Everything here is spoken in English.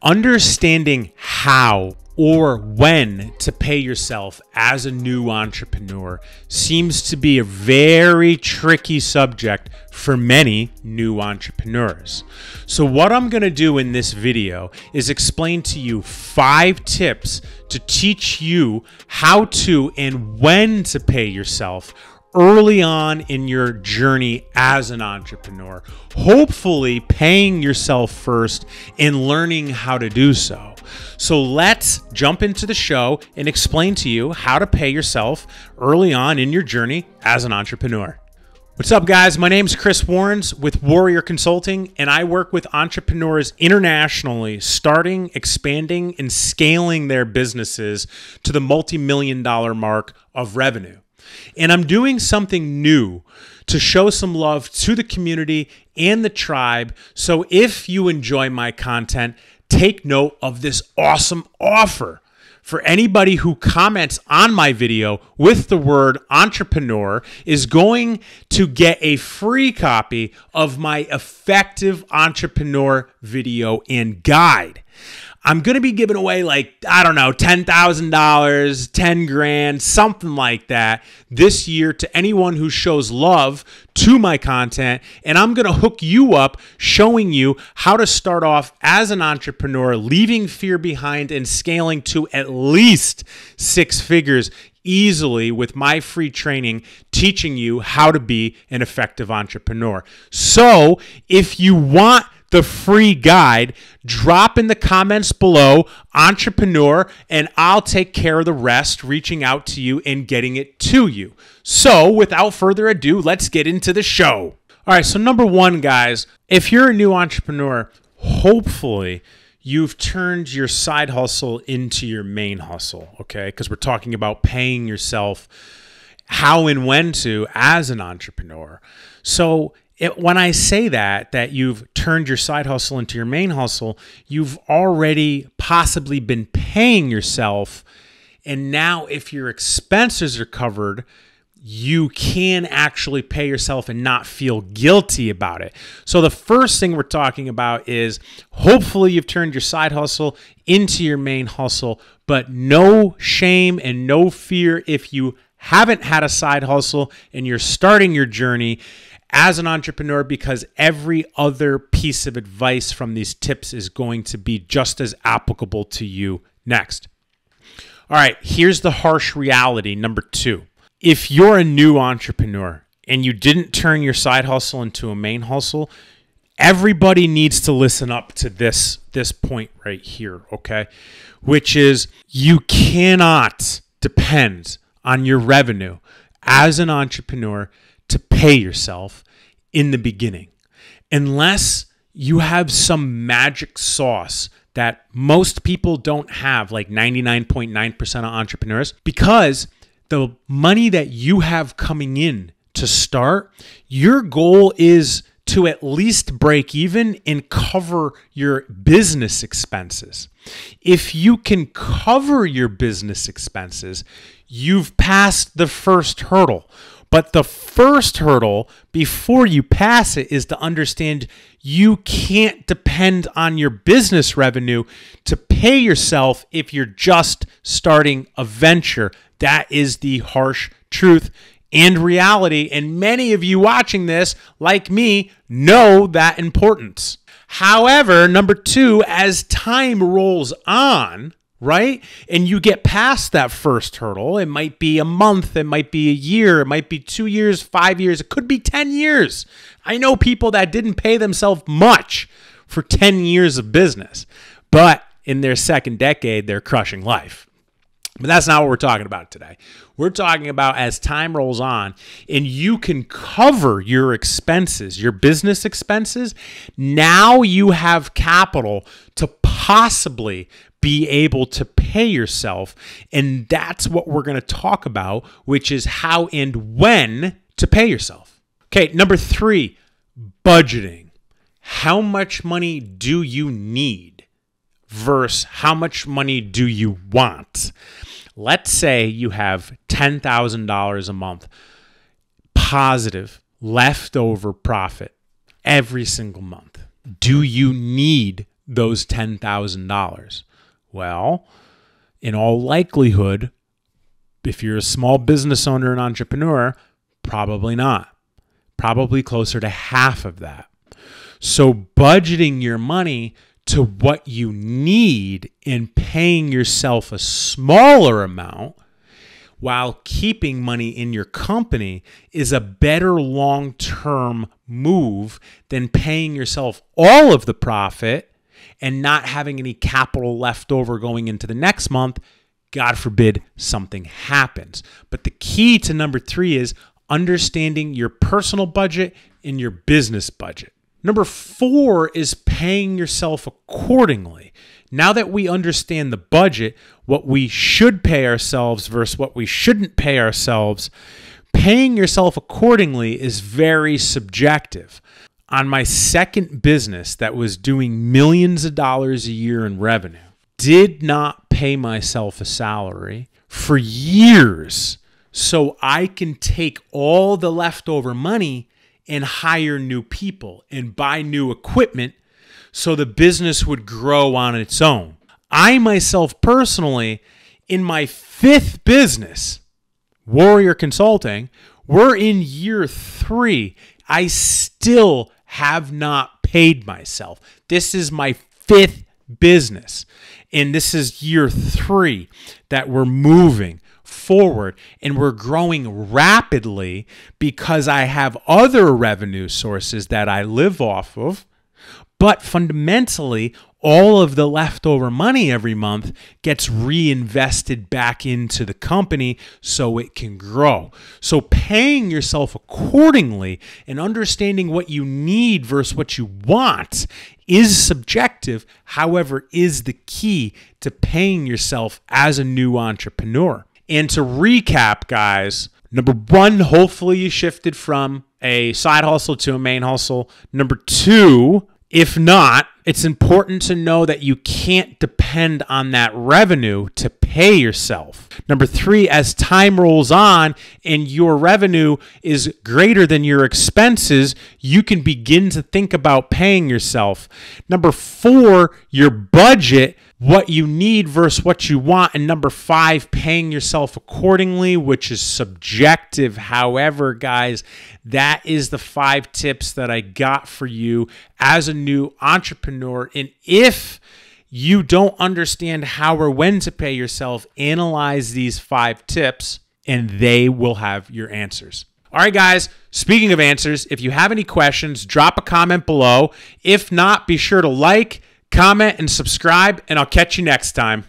Understanding how or when to pay yourself as a new entrepreneur seems to be a very tricky subject for many new entrepreneurs. So what I'm going to do in this video is explain to you 5 tips to teach you how to and when to pay yourself early on in your journey as an entrepreneur, hopefully paying yourself first and learning how to do so. So let's jump into the show and explain to you how to pay yourself early on in your journey as an entrepreneur. What's up, guys? My name is Chris Warrens with Warrior Consulting, and I work with entrepreneurs internationally, starting, expanding, and scaling their businesses to the multi-million-dollar mark of revenue. And I'm doing something new to show some love to the community and the tribe. So if you enjoy my content, take note of this awesome offer. For anybody who comments on my video with the word entrepreneur is going to get a free copy of my effective entrepreneur video and guide. I'm going to be giving away $10,000, 10 grand, something like that this year to anyone who shows love to my content. And I'm going to hook you up showing you how to start off as an entrepreneur, leaving fear behind and scaling to at least 6 figures easily with my free training, teaching you how to be an effective entrepreneur. So if you want the free guide, drop in the comments below entrepreneur, and I'll take care of the rest, reaching out to you and getting it to you. So without further ado, let's get into the show. All right, so number 1, guys, if you're a new entrepreneur, hopefully you've turned your side hustle into your main hustle, okay? Because we're talking about paying yourself how and when to as an entrepreneur. So when I say that you've turned your side hustle into your main hustle, you've already possibly been paying yourself. And now if your expenses are covered, you can actually pay yourself and not feel guilty about it. So the first thing we're talking about is hopefully you've turned your side hustle into your main hustle, but no shame and no fear if you haven't had a side hustle and you're starting your journey as an entrepreneur, because every other piece of advice from these tips is going to be just as applicable to you next. All right, here's the harsh reality, number 2. If you're a new entrepreneur and you didn't turn your side hustle into a main hustle, everybody needs to listen up to this point right here, okay? Which is you cannot depend on your revenue as an entrepreneur to pay yourself in the beginning, unless you have some magic sauce that most people don't have, like 99.9% of entrepreneurs, because the money that you have coming in to start, your goal is to at least break even and cover your business expenses. If you can cover your business expenses, you've passed the first hurdle. But the first hurdle before you pass it is to understand you can't depend on your business revenue to pay yourself if you're just starting a venture. That is the harsh truth and reality. And many of you watching this, like me, know that importance. However, number 2, as time rolls on, right? And you get past that first hurdle. It might be a month, it might be a year, it might be 2 years, 5 years, it could be 10 years. I know people that didn't pay themselves much for 10 years of business, but in their second decade, they're crushing life. But that's not what we're talking about today. We're talking about as time rolls on and you can cover your expenses, your business expenses. Now you have capital to possibly be able to pay yourself. And that's what we're going to talk about, which is how and when to pay yourself. Okay, number 3, budgeting. How much money do you need versus how much money do you want? Let's say you have $10,000 a month, positive, leftover profit every single month. Do you need those $10,000? Well, in all likelihood, if you're a small business owner and entrepreneur, probably not. Probably closer to half of that. So budgeting your money to what you need and paying yourself a smaller amount while keeping money in your company is a better long-term move than paying yourself all of the profit and not having any capital left over going into the next month. God forbid something happens. But the key to number 3 is understanding your personal budget and your business budget. Number 4 is paying yourself accordingly. Now that we understand the budget, what we should pay ourselves versus what we shouldn't pay ourselves, paying yourself accordingly is very subjective. On my second business that was doing millions of dollars a year in revenue, did not pay myself a salary for years so I can take all the leftover money and hire new people and buy new equipment so the business would grow on its own. I myself personally, in my 5th business, Warrior Consulting, we're in year 3. I still have not paid myself. This is my 5th business, and this is year 3 that we're moving forward, and we're growing rapidly because I have other revenue sources that I live off of. But fundamentally, all of the leftover money every month gets reinvested back into the company so it can grow. So paying yourself accordingly and understanding what you need versus what you want is subjective, however, is the key to paying yourself as a new entrepreneur. And to recap, guys, number 1, hopefully you shifted from a side hustle to a main hustle. Number 2, if not, it's important to know that you can't depend on that revenue to pay yourself. Number 3, as time rolls on and your revenue is greater than your expenses, you can begin to think about paying yourself. Number 4, your budget, what you need versus what you want. And number 5, paying yourself accordingly, which is subjective. However, guys, that is the 5 tips that I got for you as a new entrepreneur. And if you don't understand how or when to pay yourself, analyze these 5 tips and they will have your answers. All right, guys, speaking of answers, if you have any questions, drop a comment below. If not, be sure to like, comment, and subscribe, and I'll catch you next time.